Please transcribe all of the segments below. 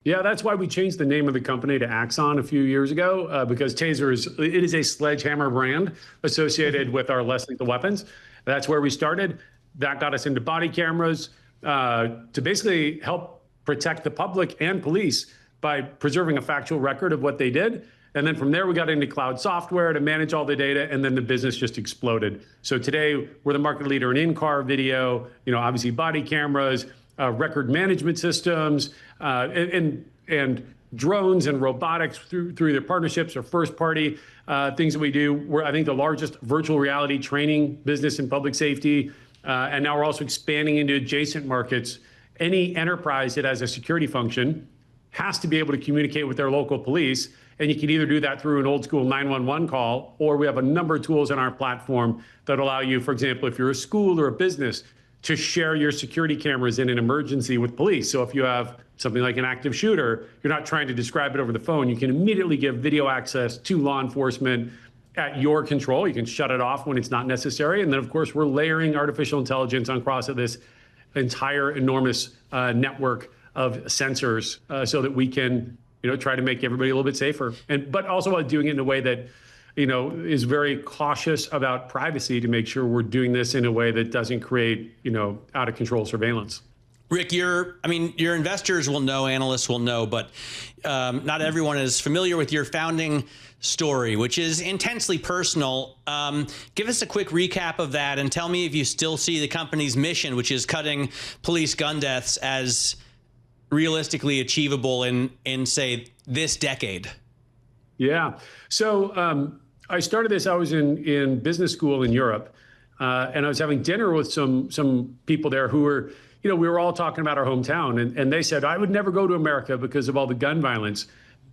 Yeah, that's why we changed the name of the company to Axon a few years ago, because TASER is a sledgehammer brand associated with our less lethal weapons. That's where we started. That got us into body cameras to basically help protect the public and police by preserving a factual record of what they did. And then from there, we got into cloud software to manage all the data, and then the business just exploded. So today, we're the market leader in in-car video, obviously body cameras, record management systems, and drones and robotics through their partnerships or first-party things that we do. We're, I think, the largest virtual reality training business in public safety, and now we're also expanding into adjacent markets. Any enterprise that has a security function has to be able to communicate with their local police, and you can either do that through an old school 911 call, or we have a number of tools on our platform that allow you, for example, if you're a school or a business, to share your security cameras in an emergency with police. So if you have something like an active shooter, you're not trying to describe it over the phone. You can immediately give video access to law enforcement at your control. You can shut it off when it's not necessary. And then, of course, we're layering artificial intelligence on cross of this entire enormous network of sensors so that we can try to make everybody a little bit safer. But also doing it in a way that is very cautious about privacy to make sure we're doing this in a way that doesn't create, out of control surveillance. Rick, your investors will know, analysts will know, but not everyone is familiar with your founding story, which is intensely personal. Give us a quick recap of that and tell me if you still see the company's mission, which is cutting police gun deaths, as realistically achievable in say, this decade. Yeah. So I started this, I was in business school in Europe, and I was having dinner with some people there who were, we were all talking about our hometown, and they said, I would never go to America because of all the gun violence.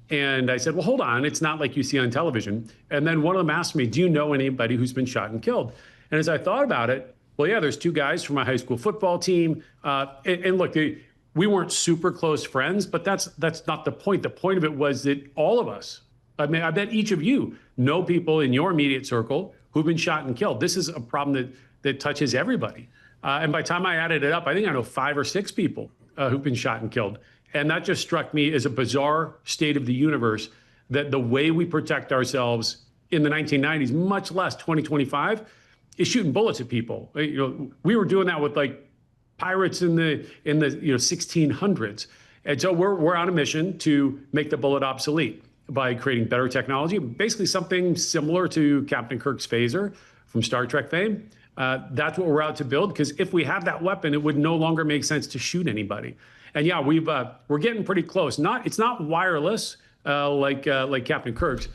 And I said, well, hold on, it's not like you see on television. And then one of them asked me, do you know anybody who's been shot and killed? And as I thought about it, well, yeah, there's two guys from my high school football team. And look, we weren't super close friends, but that's not the point. The point of it was that all of us, I mean, I bet each of you know people in your immediate circle who've been shot and killed. This is a problem that touches everybody. And by the time I added it up, I think I know 5 or 6 people who've been shot and killed. And that just struck me as a bizarre state of the universe, that the way we protect ourselves in the 1990s, much less 2025, is shooting bullets at people. We were doing that with like pirates in the 1600s. And so we're on a mission to make the bullet obsolete by creating better technology, basically something similar to Captain Kirk's phaser from Star Trek fame. That's what we're out to build, because if we have that weapon, it would no longer make sense to shoot anybody. And yeah, we're getting pretty close. It's not wireless like Captain Kirk's,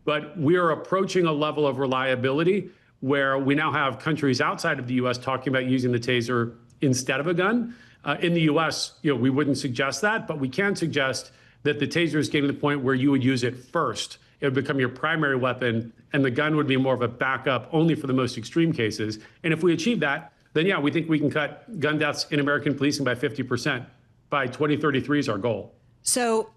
but we are approaching a level of reliability where we now have countries outside of the U.S. talking about using the TASER instead of a gun. In the U.S., we wouldn't suggest that, but we can suggest that the TASER is getting to the point where you would use it first. It would become your primary weapon, and the gun would be more of a backup only for the most extreme cases. And if we achieve that, then yeah, we think we can cut gun deaths in American policing by 50%. By 2033 is our goal. So,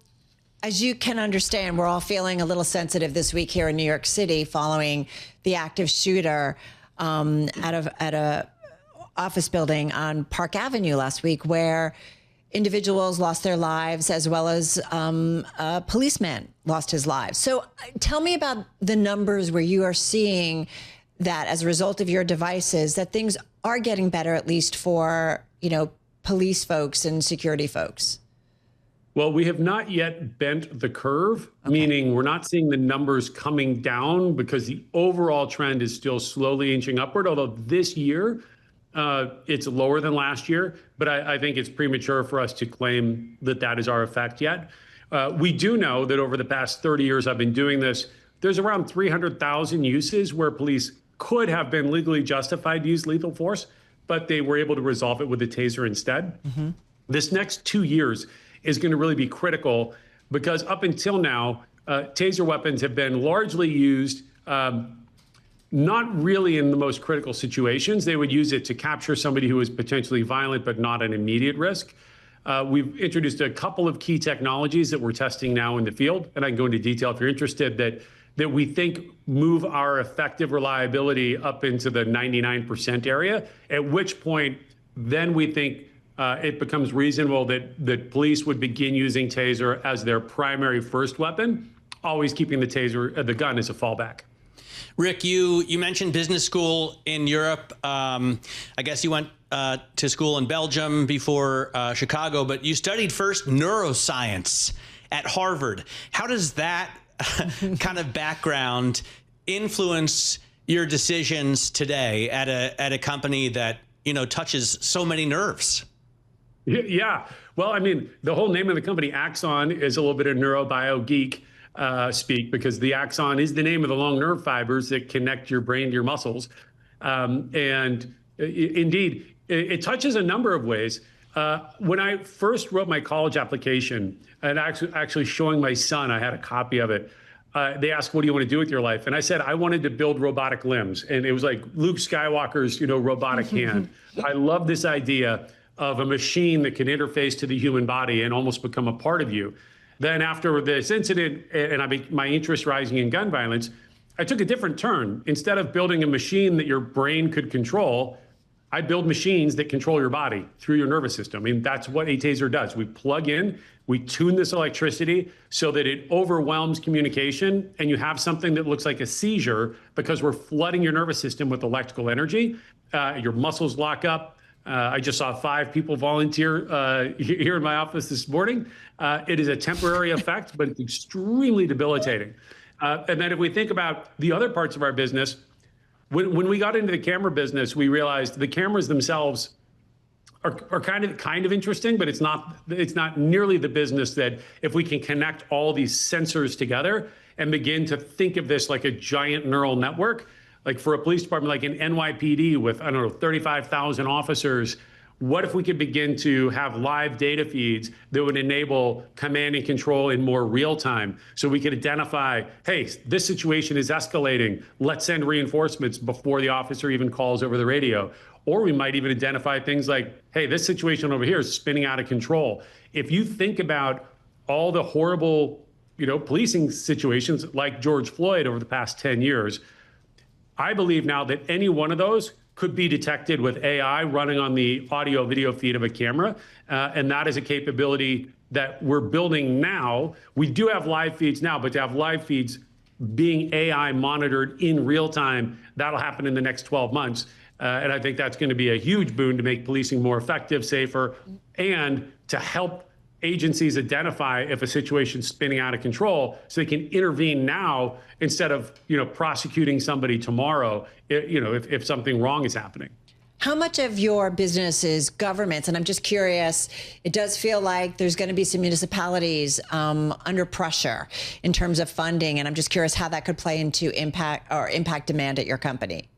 as you can understand, we're all feeling a little sensitive this week here in New York City following the active shooter at a office building on Park Avenue last week, where individuals lost their lives, as well as a policeman lost his life. So tell me about the numbers where you are seeing that as a result of your devices, that things are getting better, at least for, police folks and security folks. Well, we have not yet bent the curve, meaning we're not seeing the numbers coming down, because the overall trend is still slowly inching upward, although this year it's lower than last year. But I think it's premature for us to claim that is our effect yet. We do know that over the past 30 years I've been doing this, there's around 300,000 uses where police could have been legally justified to use lethal force, but they were able to resolve it with a TASER instead. Mm-hmm. This next 2 years is going to really be critical, because up until now, TASER weapons have been largely used not really in the most critical situations. They would use it to capture somebody who is potentially violent but not an immediate risk. We've introduced a couple of key technologies that we're testing now in the field, and I can go into detail if you're interested, that we think move our effective reliability up into the 99% area, at which point then we think it becomes reasonable that police would begin using TASER as their primary first weapon, always keeping the gun as a fallback. Rick, you mentioned business school in Europe. I guess you went to school in Belgium before Chicago, but you studied first neuroscience at Harvard. How does that kind of background influence your decisions today at a company that, you know, touches so many nerves? Yeah. Well, I mean, the whole name of the company, Axon, is a little bit of neurobio geek speak, because the axon is the name of the long nerve fibers that connect your brain to your muscles. And indeed, it touches a number of ways. When I first wrote my college application, and actually showing my son, I had a copy of it. They asked, what do you want to do with your life? And I said, I wanted to build robotic limbs. And it was like Luke Skywalker's, robotic hand. I love this idea of a machine that can interface to the human body and almost become a part of you. Then after this incident and my interest rising in gun violence, I took a different turn. Instead of building a machine that your brain could control, I build machines that control your body through your nervous system. I mean, that's what a TASER does. We plug in, we tune this electricity so that it overwhelms communication, and you have something that looks like a seizure because we're flooding your nervous system with electrical energy. Your muscles lock up. I just saw 5 people volunteer here in my office this morning. It is a temporary effect, but it's extremely debilitating. And then if we think about the other parts of our business, when we got into the camera business, we realized the cameras themselves are kind of interesting, but it's not nearly the business that if we can connect all these sensors together and begin to think of this like a giant neural network, like for a police department like an NYPD with, 35,000 officers, what if we could begin to have live data feeds that would enable command and control in more real time, so we could identify, hey, this situation is escalating, let's send reinforcements before the officer even calls over the radio. Or we might even identify things like, hey, this situation over here is spinning out of control. If you think about all the horrible, policing situations like George Floyd over the past 10 years, I believe now that any one of those could be detected with AI running on the audio video feed of a camera. And that is a capability that we're building now. We do have live feeds now, but to have live feeds being AI monitored in real time, that'll happen in the next 12 months. And I think that's going to be a huge boon to make policing more effective, safer, and to help agencies identify if a situation's spinning out of control, so they can intervene now instead of prosecuting somebody tomorrow if something wrong is happening. How much of your business is governments? And I'm just curious, it does feel like there's going to be some municipalities under pressure in terms of funding, and I'm just curious how that could play into impact demand at your company.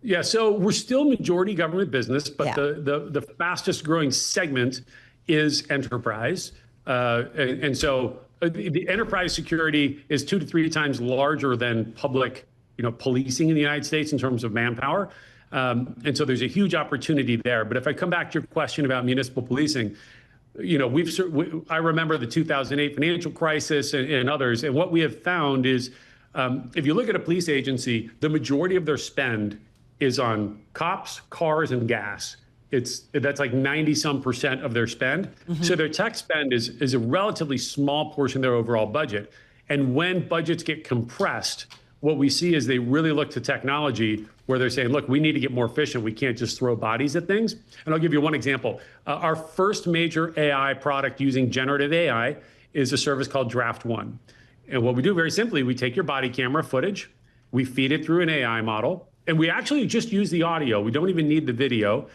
Yeah, so we're still majority government business, but the fastest growing segment is enterprise. And so the enterprise security is 2 to 3 times larger than public, policing in the United States in terms of manpower. And so there's a huge opportunity there. But if I come back to your question about municipal policing, I remember the 2008 financial crisis and others. And what we have found is if you look at a police agency, the majority of their spend is on cops, cars, and gas. That's like 90-some% of their spend. Mm-hmm. So their tech spend is a relatively small portion of their overall budget. And when budgets get compressed, what we see is they really look to technology where they're saying, look, we need to get more efficient. We can't just throw bodies at things. And I'll give you one example. Our first major AI product using generative AI is a service called Draft One. And what we do very simply, we take your body camera footage, we feed it through an AI model, and we actually just use the audio. We don't even need the video.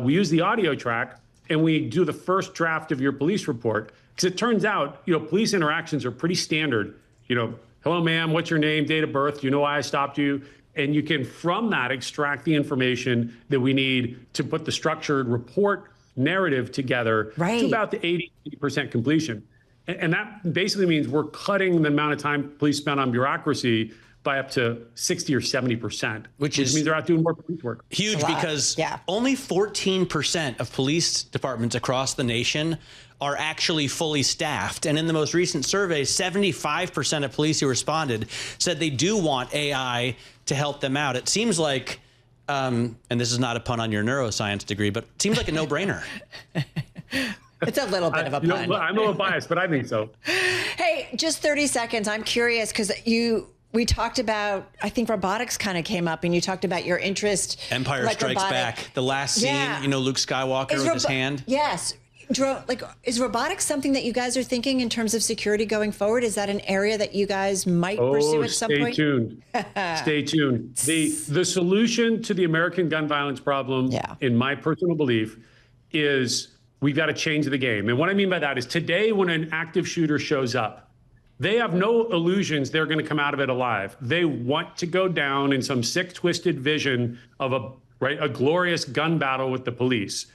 We use the audio track, and we do the first draft of your police report. Because it turns out, police interactions are pretty standard. Hello, ma'am, what's your name, date of birth? Do you know why I stopped you? And you can, from that, extract the information that we need to put the structured report narrative together to about the 80% completion. And that basically means we're cutting the amount of time police spend on bureaucracy by up to 60 or 70%, which means they're out doing more police work. Huge, because only 14% of police departments across the nation are actually fully staffed. And in the most recent survey, 75% of police who responded said they do want AI to help them out. It seems like and this is not a pun on your neuroscience degree, but it seems like a no-brainer. It's a little bit of a pun. I'm a little biased, but I think so. Hey, just 30 seconds. I'm curious because we talked about, I think robotics kind of came up, and you talked about your interest. Empire Strikes Back. The last scene, Luke Skywalker with his hand. Yes. Is robotics something that you guys are thinking in terms of security going forward? Is that an area that you guys might pursue at some point? Stay tuned. Stay tuned. The solution to the American gun violence problem, in my personal belief, is we've got to change the game. And what I mean by that is today when an active shooter shows up, they have no illusions they're going to come out of it alive. They want to go down in some sick, twisted vision of a glorious gun battle with the police.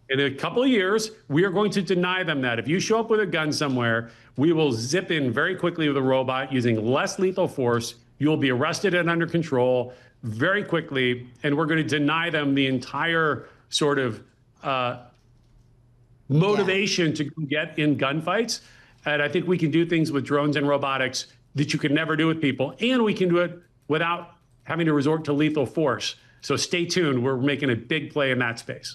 In a couple of years, we are going to deny them that. If you show up with a gun somewhere, we will zip in very quickly with a robot using less lethal force. You'll be arrested and under control very quickly, and we're going to deny them the entire sort of motivation to get in gunfights. And I think we can do things with drones and robotics that you could never do with people, and we can do it without having to resort to lethal force. So stay tuned. We're making a big play in that space.